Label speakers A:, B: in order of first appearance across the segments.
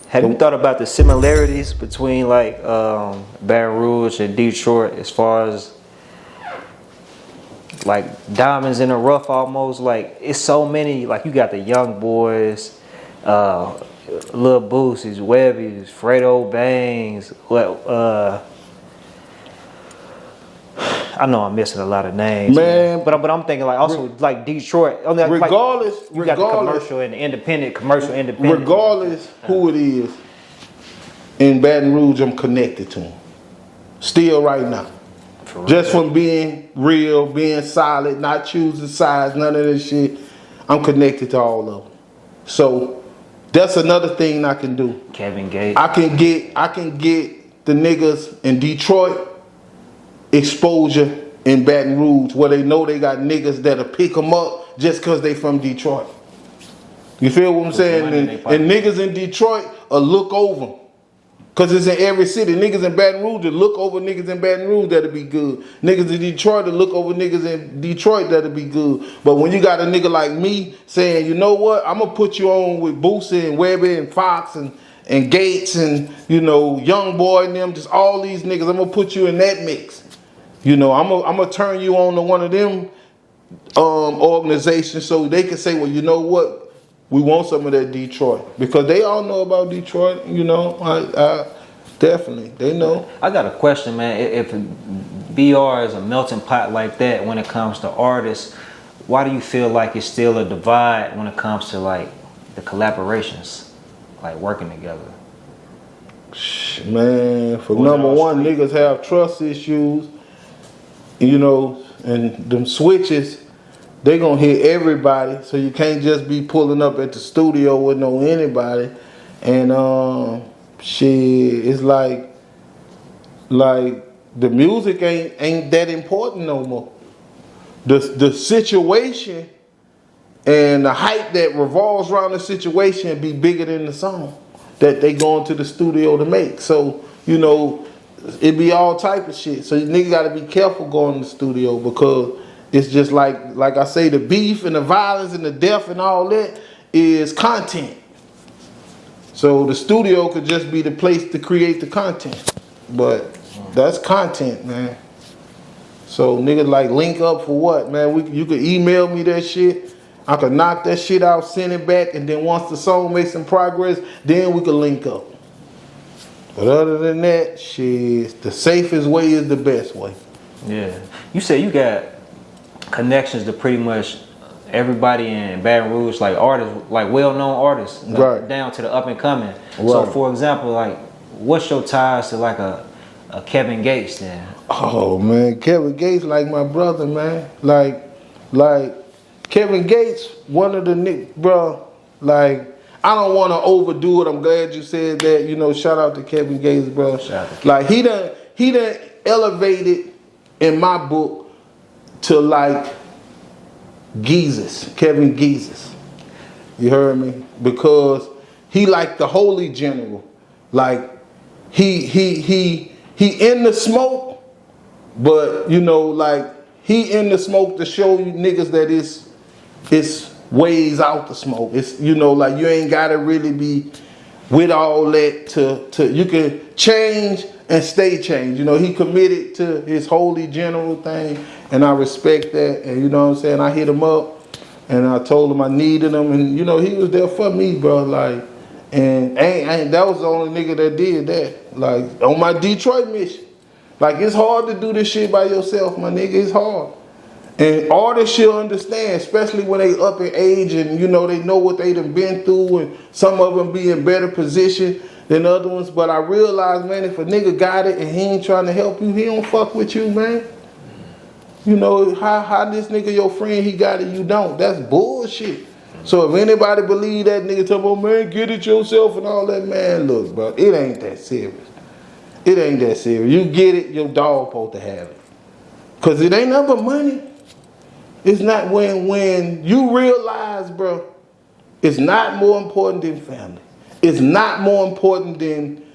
A: Have you thought about the similarities between like Baton Rouge and Detroit as far as like diamonds in the rough almost? Like it's so many, like you got the young boys, Lil Boosies, Webbies, Fredo Bangs, I know I'm missing a lot of names, man. But I'm thinking like also like Detroit.
B: Regardless,
A: you got the commercial and the independent.
B: Regardless who it is, in Baton Rouge, I'm connected to them. Still right now. Just from being real, being solid, not choosing sides, none of this shit. I'm connected to all of them. So that's another thing I can do.
A: Kevin Gates.
B: I can get the niggas in Detroit exposure in Baton Rouge where they know they got niggas that'll pick them up just because they from Detroit. You feel what I'm saying? And niggas in Detroit will look over. Because it's in every city. Niggas in Baton Rouge will look over niggas in Baton Rouge that'll be good. Niggas in Detroit will look over niggas in Detroit that'll be good. But when you got a nigga like me saying, you know what, I'm going to put you on with Boosie and Webby and Fox and Gates and, you know, Young Boy and them, just all these niggas, I'm going to put you in that mix. You know, I'm going to turn you on to one of them organizations so they can say, well, you know what? We want some of that Detroit. Because they all know about Detroit, you know. I definitely, they know.
A: I got a question, man. If BR is a melting pot like that when it comes to artists, why do you feel like it's still a divide when it comes to like the collaborations, like working together?
B: Man, for number one, niggas have trust issues, you know, and them switches, they gonna hit everybody, so you can't just be pulling up at the studio with no anybody. And shit, it's like the music ain't that important no more. The situation and the hype that revolves around the situation be bigger than the song that they go into the studio to make. So, you know, it be all type of shit. So you nigga gotta be careful going to the studio because it's just like I say, the beef and the violence and the death and all that is content. So the studio could just be the place to create the content. But that's content, man. So niggas like link up for what, man? You could email me that shit. I could knock that shit out, send it back, and then once the song makes some progress, then we could link up. But other than that, shit, the safest way is the best way.
A: Yeah. You say you got connections to pretty much everybody in Baton Rouge, like artists, like well-known artists,
B: right,
A: down to the up and coming.
B: Right.
A: So for example, like what's your ties to like a Kevin Gates then?
B: Oh man, Kevin Gates like my brother, man. Like Kevin Gates, one of the niggas, bro. Like I don't want to overdo it. I'm glad you said that. You know, shout out to Kevin Gates, bro.
A: Shout out to Kevin.
B: Like he done elevated in my book to like Jesus, Kevin Jesus. You heard me? Because he like the holy general. Like he in the smoke, but you know, like he in the smoke to show you niggas that it's ways out the smoke. It's, you know, like you ain't gotta really be with all that to you can change and stay changed. You know, he committed to his holy general thing, and I respect that. And you know what I'm saying? I hit him up and I told him I needed him, and you know, he was there for me, bro. Like, and ain't that was the only nigga that did that. Like on my Detroit mission. Like it's hard to do this shit by yourself, my nigga. It's hard. And artists should understand, especially when they up in age and you know they know what they done been through, and some of them be in better position than other ones. But I realize, man, if a nigga got it and he ain't trying to help you, he don't fuck with you, man. You know, how this nigga your friend, he got it, you don't. That's bullshit. So if anybody believe that nigga talking about, man, get it yourself and all that, man, look, bro, it ain't that serious. It ain't that serious. You get it, your dog supposed to have it. Because it ain't nothing but money. It's not when you realize, bro, it's not more important than family. It's not more important than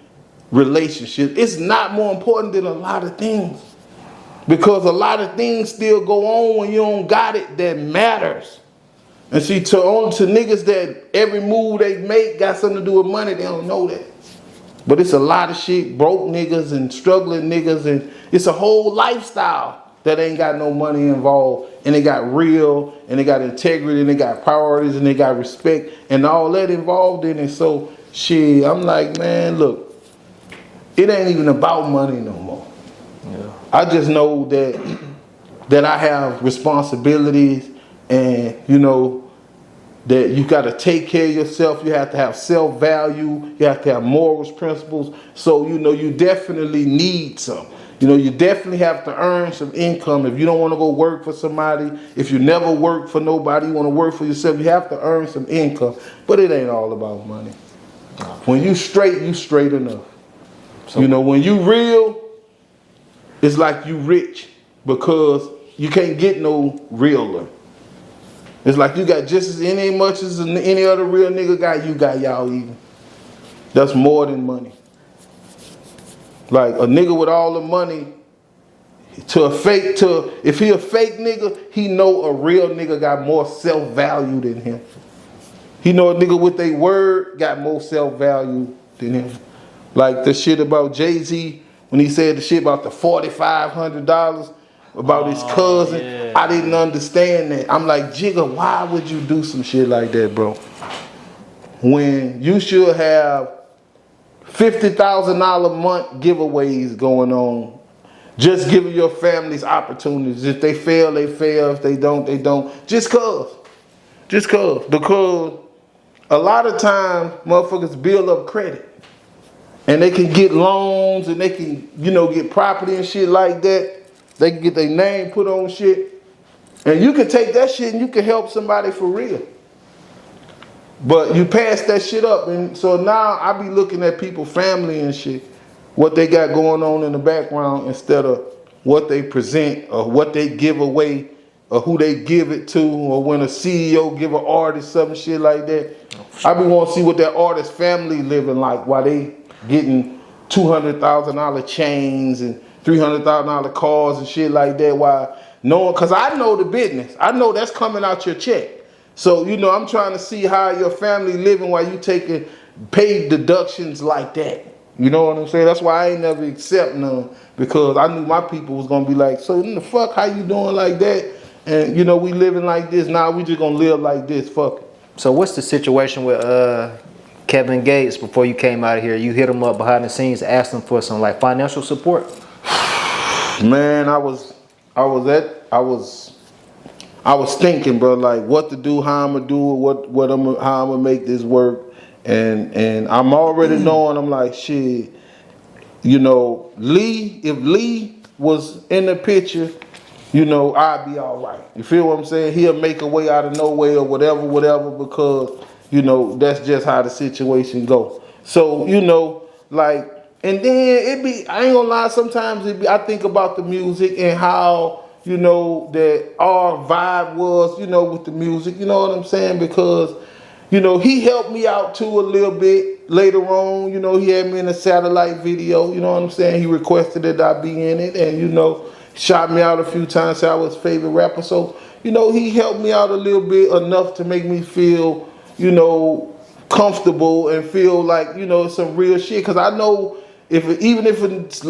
B: relationships. It's not more important than a lot of things. Because a lot of things still go on when you don't got it that matters. And see, to niggas that every move they make got something to do with money, they don't know that. But it's a lot of shit, broke niggas and struggling niggas, and it's a whole lifestyle that ain't got no money involved, and they got real, and they got integrity, and they got priorities, and they got respect, and all that involved in it. So shit, I'm like, man, look, it ain't even about money no more. Yeah. I just know that I have responsibilities, and you know, that you got to take care of yourself. You have to have self-value. You have to have morals, principles. So, you know, you definitely need some. You know, you definitely have to earn some income. If you don't want to go work for somebody, if you never work for nobody, you want to work for yourself, you have to earn some income. But it ain't all about money. When you straight enough. So, you know, when you real, it's like you rich, because you can't get no realer. It's like you got just as much as any other real nigga got, you got y'all even. That's more than money. Like a nigga with all the money, if he a fake nigga, he know a real nigga got more self-value than him. He know a nigga with a word got more self-value than him. Like the shit about Jay-Z, when he said the shit about the $4,500 about his cousin. Yeah. I didn't understand that. I'm like, Jigga, why would you do some shit like that, bro? When you should have $50,000 a month giveaways going on. Just giving your families opportunities. If they fail, they fail. If they don't, they don't. Just cause. Because a lot of times motherfuckers build up credit. And they can get loans, and they can, you know, get property and shit like that. They can get their name put on shit. And you can take that shit and you can help somebody for real. But you pass that shit up. And so now I be looking at people's family and shit, what they got going on in the background, instead of what they present or what they give away or who they give it to, or when a CEO give an artist some shit like that. I be want to see what that artist family living like while they getting $200,000 chains and $300,000 cars and shit like that. Why knowing, cause I know the business. I know that's coming out your check. So, you know, I'm trying to see how your family living while you taking paid deductions like that. You know what I'm saying? That's why I ain't never accept none, because I knew my people was gonna be like, so in the fuck, how you doing like that? And you know, we living like this. Now we just gonna live like this. Fuck it.
A: So what's the situation with Kevin Gates before you came out of here? You hit him up behind the scenes, asked him for some like financial support?
B: Man, I was thinking, bro, like what to do, how I'm gonna do it, how I'm gonna make this work, and I'm already knowing. I'm like, shit, you know, if Lee was in the picture, you know, I'd be all right. You feel what I'm saying? He'll make a way out of no way or whatever, because you know that's just how the situation go. So you know, like. And then I ain't gonna lie, sometimes I think about the music and how, you know, that our vibe was, you know, with the music, you know what I'm saying? Because, you know, he helped me out too a little bit later on. You know, he had me in a satellite video, you know what I'm saying? He requested that I be in it, and, you know, shot me out a few times, said I was his favorite rapper. So, you know, he helped me out a little bit enough to make me feel, you know, comfortable and feel like, you know, some real shit. Because I know,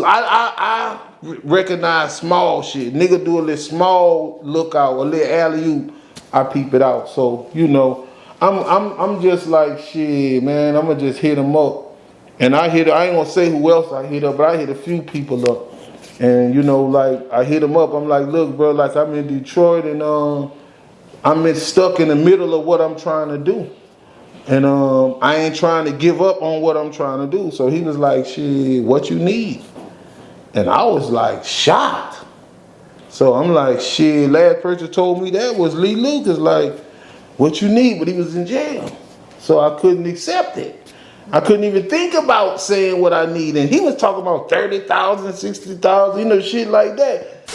B: I recognize small shit. Nigga do a little small lookout, a little alley-oop, I peep it out. So, you know, I'm just like, shit, man, I'm gonna just hit him up. And I ain't gonna say who else I hit up, but I hit a few people up. And, you know, like, I hit him up, I'm like, look, bro, like, I'm in Detroit, and I'm stuck in the middle of what I'm trying to do. And I ain't trying to give up on what I'm trying to do. So he was like, shit, what you need? And I was like, shocked. So I'm like, shit, last person told me that was Lee Lucas. Like, what you need? But he was in jail. So I couldn't accept it. I couldn't even think about saying what I need. And he was talking about 30,000, 60,000, you know, shit like that.